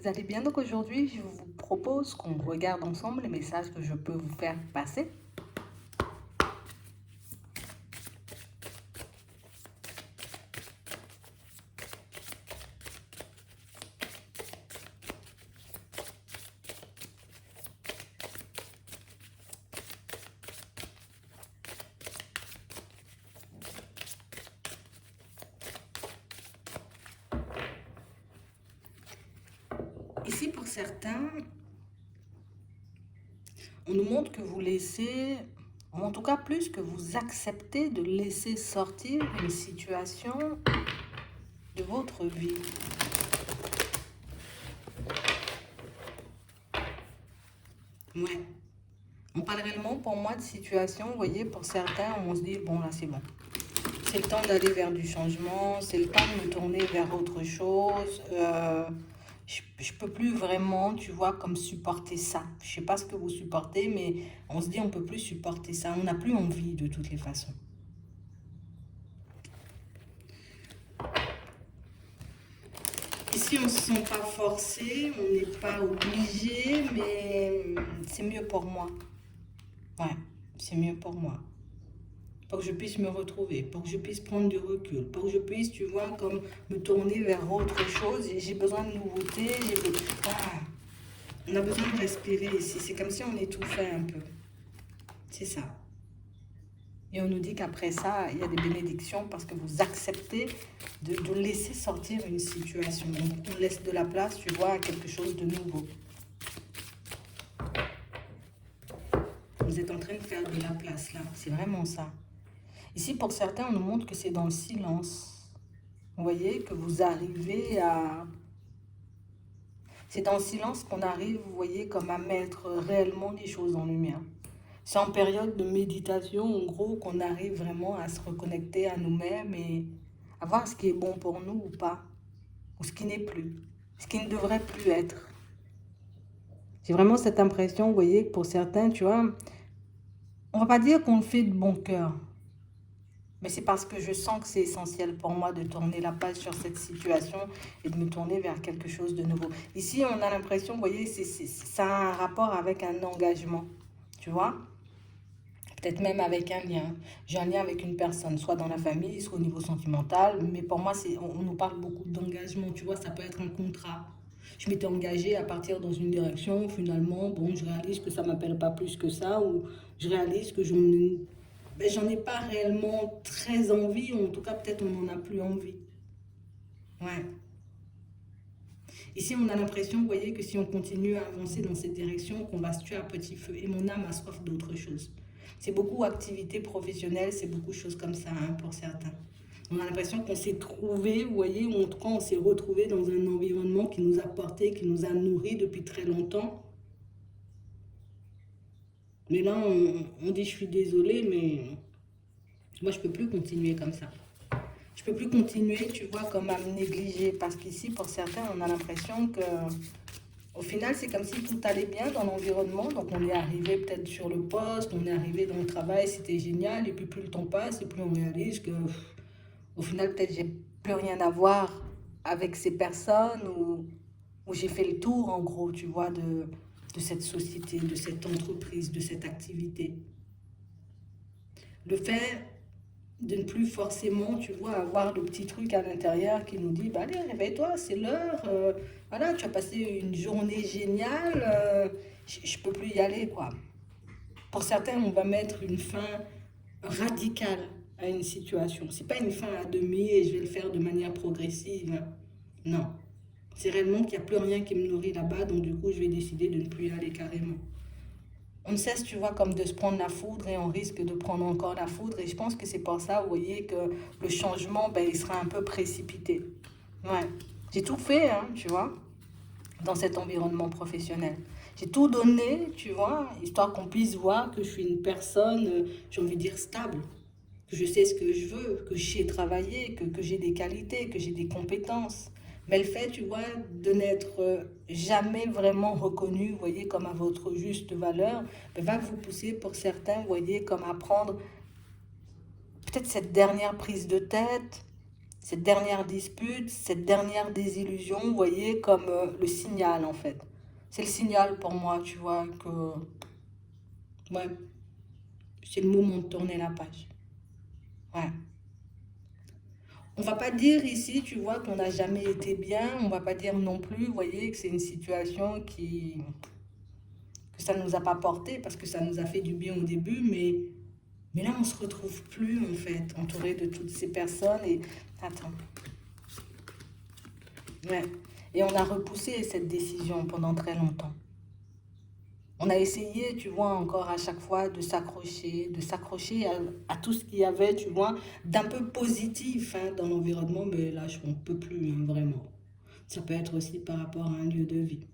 vous allez bien? Donc aujourd'hui, je vous propose qu'on regarde ensemble les messages que je peux vous faire passer. Ici, pour certains, on nous montre que vous laissez, ou en tout cas plus que vous acceptez de laisser sortir une situation de votre vie. Ouais. On parle réellement pour moi de situation, vous voyez, pour certains, on se dit, bon là c'est bon. C'est le temps d'aller vers du changement, c'est le temps de me tourner vers autre chose. Je peux plus vraiment, tu vois, comme supporter ça. Je sais pas ce que vous supportez, mais on se dit on peut plus supporter ça. On n'a plus envie de toutes les façons. Ici, on ne se sent pas forcé, on n'est pas obligé, mais c'est mieux pour moi. Ouais, c'est mieux pour moi. Pour que je puisse me retrouver, pour que je puisse prendre du recul, pour que je puisse, tu vois, comme me tourner vers autre chose. J'ai besoin de nouveautés, ah, on a besoin de respirer ici. C'est comme si on étouffait un peu. C'est ça. Et on nous dit qu'après ça, il y a des bénédictions parce que vous acceptez de laisser sortir une situation. Donc, on laisse de la place, tu vois, à quelque chose de nouveau. Vous êtes en train de faire de la place là. C'est vraiment ça. Ici, pour certains, on nous montre que c'est dans le silence. Vous voyez, que vous arrivez à... C'est dans le silence qu'on arrive, vous voyez, comme à mettre réellement les choses en lumière. C'est en période de méditation, en gros, qu'on arrive vraiment à se reconnecter à nous-mêmes et à voir ce qui est bon pour nous ou pas, ou ce qui n'est plus, ce qui ne devrait plus être. J'ai vraiment cette impression, vous voyez, que pour certains, tu vois, on va pas dire qu'on le fait de bon cœur, mais c'est parce que je sens que c'est essentiel pour moi de tourner la page sur cette situation et de me tourner vers quelque chose de nouveau. Ici, on a l'impression, vous voyez, ça a un rapport avec un engagement, tu vois, peut-être même avec un lien. J'ai un lien avec une personne, soit dans la famille, soit au niveau sentimental, mais pour moi, on nous parle beaucoup d'engagement, tu vois, ça peut être un contrat. Je m'étais engagée à partir dans une direction, finalement, bon, je réalise que ça ne m'appelle pas plus que ça, ou je réalise que j'en ai pas réellement très envie, ou en tout cas, peut-être on n'en a plus envie. Ouais. Ici, on a l'impression, vous voyez, que si on continue à avancer dans cette direction, qu'on va se tuer à petit feu. Et mon âme a soif d'autre chose. C'est beaucoup activité professionnelle, c'est beaucoup de choses comme ça hein, pour certains. On a l'impression qu'on s'est trouvé, vous voyez, ou en tout cas on s'est retrouvé dans un environnement qui nous a porté, qui nous a nourris depuis très longtemps. Mais là, on dit je suis désolée, mais moi je peux plus continuer comme ça. Je peux plus continuer, tu vois, comme à me négliger. Parce qu'ici, pour certains, on a l'impression que au final, c'est comme si tout allait bien dans l'environnement. Donc, on est arrivé peut-être sur le poste, on est arrivé dans le travail, c'était génial. Et puis, plus le temps passe, et plus on réalise que, au final, peut-être j'ai plus rien à voir avec ces personnes ou j'ai fait le tour, en gros, tu vois, de cette société, de cette entreprise, de cette activité. Le fait de ne plus forcément, tu vois, avoir le petit truc à l'intérieur qui nous dit, bah allez, réveille-toi, c'est l'heure, voilà, tu as passé une journée géniale, je peux plus y aller, quoi. Pour certains, on va mettre une fin radicale à une situation. C'est pas une fin à demi et je vais le faire de manière progressive. Non. C'est réellement qu'il n'y a plus rien qui me nourrit là-bas, donc du coup, je vais décider de ne plus y aller carrément. On cesse, tu vois, comme de se prendre la foudre et on risque de prendre encore la foudre. Et je pense que c'est pour ça, vous voyez, que le changement, ben, il sera un peu précipité. Ouais. J'ai tout fait, hein, tu vois, dans cet environnement professionnel. J'ai tout donné, tu vois, histoire qu'on puisse voir que je suis une personne, j'ai envie de dire, stable. Que je sais ce que je veux, que je sais travailler, que j'ai des qualités, que j'ai des compétences. Mais le fait, tu vois, de n'être jamais vraiment reconnu, vous voyez, comme à votre juste valeur, ben, va vous pousser pour certains, vous voyez, comme à prendre peut-être cette dernière prise de tête, cette dernière dispute, cette dernière désillusion, vous voyez, comme le signal en fait. C'est le signal pour moi, tu vois, que ouais, c'est le moment de tourner la page. Ouais. On va pas dire ici, tu vois, qu'on n'a jamais été bien. On va pas dire non plus, vous voyez, que c'est une situation que ça nous a pas porté parce que ça nous a fait du bien au début, mais là, on se retrouve plus, en fait, entouré de toutes ces personnes. Et attends, ouais. Et on a repoussé cette décision pendant très longtemps. On a essayé, tu vois, encore à chaque fois de s'accrocher à tout ce qu'il y avait, tu vois, d'un peu positif hein, dans l'environnement, mais là, on ne peut plus, hein, vraiment. Ça peut être aussi par rapport à un lieu de vie.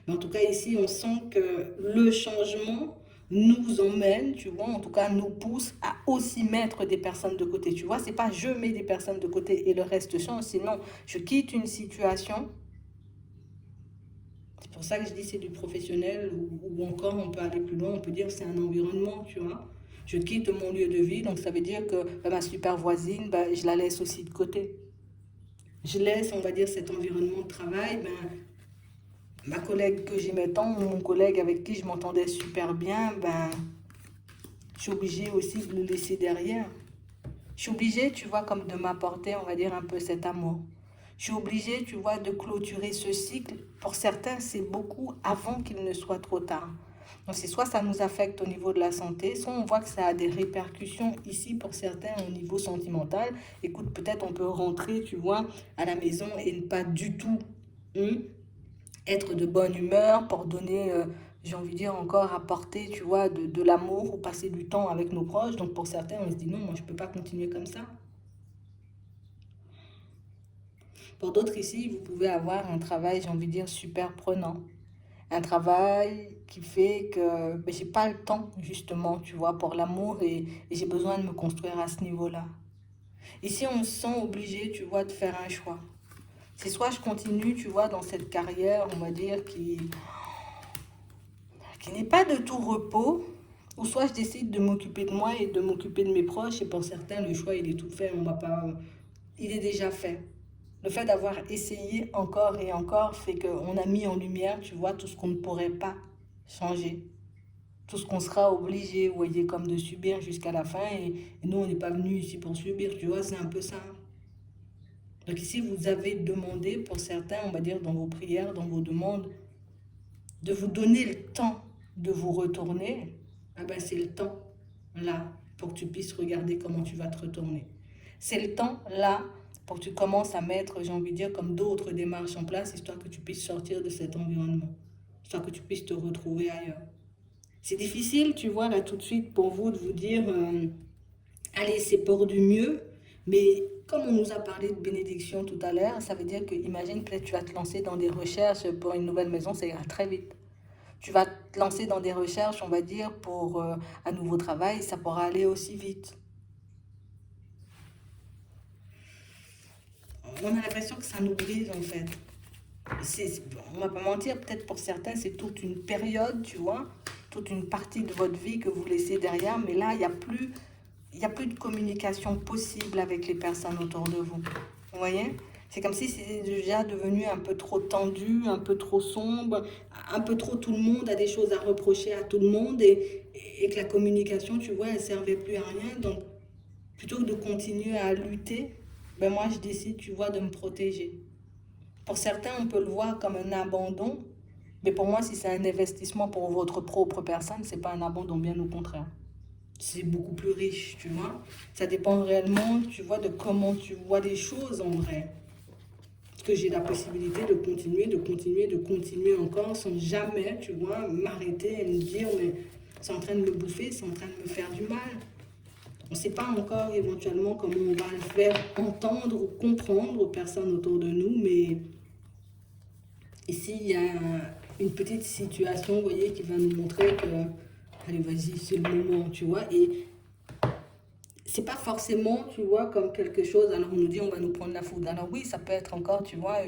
Mais en tout cas, ici, on sent que le changement nous emmène, tu vois, en tout cas, nous pousse à aussi mettre des personnes de côté. Tu vois, c'est pas je mets des personnes de côté et le reste change, sinon je quitte une situation. C'est pour ça que je dis c'est du professionnel ou encore on peut aller plus loin, on peut dire c'est un environnement, tu vois. Je quitte mon lieu de vie, donc ça veut dire que ma super voisine, je la laisse aussi de côté. Je laisse, on va dire, cet environnement de travail, ma collègue que j'aimais tant, mon collègue avec qui je m'entendais super bien, je suis obligée aussi de le laisser derrière. Je suis obligée, tu vois, comme de m'apporter, on va dire, un peu cet amour. Je suis obligée, tu vois, de clôturer ce cycle. Pour certains, c'est beaucoup avant qu'il ne soit trop tard. Donc, c'est soit ça nous affecte au niveau de la santé, soit on voit que ça a des répercussions ici pour certains au niveau sentimental. Écoute, peut-être on peut rentrer, tu vois, à la maison et ne pas du tout être de bonne humeur pour donner, j'ai envie de dire encore, apporter, tu vois, de l'amour ou passer du temps avec nos proches. Donc, pour certains, on se dit non, moi, je ne peux pas continuer comme ça. Pour d'autres ici, vous pouvez avoir un travail, j'ai envie de dire, super prenant. Un travail qui fait que j'ai pas le temps, justement, tu vois, pour l'amour et j'ai besoin de me construire à ce niveau-là. Ici, on se sent obligé, tu vois, de faire un choix. C'est soit je continue, tu vois, dans cette carrière, on va dire, qui n'est pas de tout repos, ou soit je décide de m'occuper de moi et de m'occuper de mes proches, et pour certains, le choix, il est tout fait, on va pas... Il est déjà fait. Le fait d'avoir essayé encore et encore fait qu'on a mis en lumière, tu vois, tout ce qu'on ne pourrait pas changer. Tout ce qu'on sera obligé, vous voyez, comme de subir jusqu'à la fin. Et nous, on n'est pas venus ici pour subir, tu vois, c'est un peu ça. Donc ici, vous avez demandé, pour certains, on va dire, dans vos prières, dans vos demandes, de vous donner le temps de vous retourner. Ah ben, c'est le temps, là, pour que tu puisses regarder comment tu vas te retourner. C'est le temps, là, pour que tu commences à mettre, j'ai envie de dire, comme d'autres démarches en place, histoire que tu puisses sortir de cet environnement, histoire que tu puisses te retrouver ailleurs. C'est difficile, tu vois, là, tout de suite, pour vous, de vous dire, allez, c'est pour du mieux, mais comme on nous a parlé de bénédiction tout à l'heure, ça veut dire que, imagine, peut-être tu vas te lancer dans des recherches pour une nouvelle maison, ça ira très vite. Tu vas te lancer dans des recherches, on va dire, pour un nouveau travail, ça pourra aller aussi vite. On a l'impression que ça nous brise, en fait. On va pas mentir, peut-être pour certains, c'est toute une période, tu vois, toute une partie de votre vie que vous laissez derrière, mais là, il y a plus de communication possible avec les personnes autour de vous. Vous voyez? C'est comme si c'était déjà devenu un peu trop tendu, un peu trop sombre, un peu trop tout le monde a des choses à reprocher à tout le monde et que la communication, tu vois, elle servait plus à rien. Donc, plutôt que de continuer à lutter, moi, je décide, tu vois, de me protéger. Pour certains, on peut le voir comme un abandon, mais pour moi, si c'est un investissement pour votre propre personne, c'est pas un abandon, bien au contraire. C'est beaucoup plus riche, tu vois. Ça dépend réellement, tu vois, de comment tu vois les choses en vrai. Parce que j'ai la possibilité de continuer, de continuer, de continuer encore sans jamais, tu vois, m'arrêter et me dire, mais c'est en train de me bouffer, c'est en train de me faire du mal. On ne sait pas encore éventuellement comment on va le faire entendre ou comprendre aux personnes autour de nous, mais ici, il y a une petite situation, vous voyez, qui va nous montrer que, allez, vas-y, c'est le moment, tu vois. Et c'est pas forcément, tu vois, comme quelque chose, alors on nous dit, on va nous prendre la foudre. Alors oui, ça peut être encore, tu vois,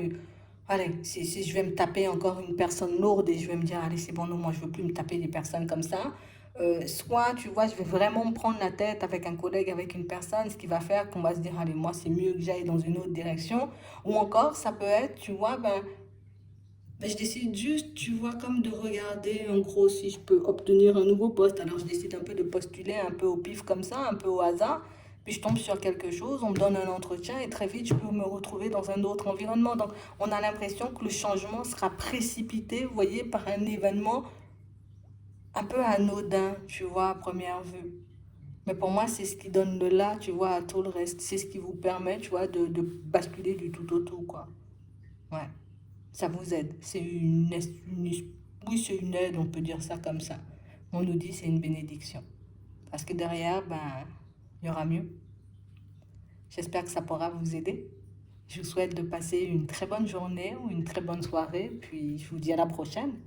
allez, si je vais me taper encore une personne lourde et je vais me dire, allez, c'est bon, non, moi, je veux plus me taper des personnes comme ça. Soit, tu vois, je vais vraiment me prendre la tête avec un collègue, avec une personne, ce qui va faire qu'on va se dire, allez, moi, c'est mieux que j'aille dans une autre direction. Ou encore, ça peut être, tu vois, ben, je décide juste, tu vois, comme de regarder en gros si je peux obtenir un nouveau poste. Alors, je décide un peu de postuler un peu au pif comme ça, un peu au hasard. Puis je tombe sur quelque chose, on me donne un entretien et très vite, je peux me retrouver dans un autre environnement. Donc, on a l'impression que le changement sera précipité, vous voyez, par un événement un peu anodin, tu vois, à première vue. Mais pour moi, c'est ce qui donne le là, tu vois, à tout le reste. C'est ce qui vous permet, tu vois, de basculer du tout au tout, quoi. Ouais, ça vous aide. Oui, c'est une aide, on peut dire ça comme ça. On nous dit c'est une bénédiction. Parce que derrière, ben, il y aura mieux. J'espère que ça pourra vous aider. Je vous souhaite de passer une très bonne journée ou une très bonne soirée, puis je vous dis à la prochaine.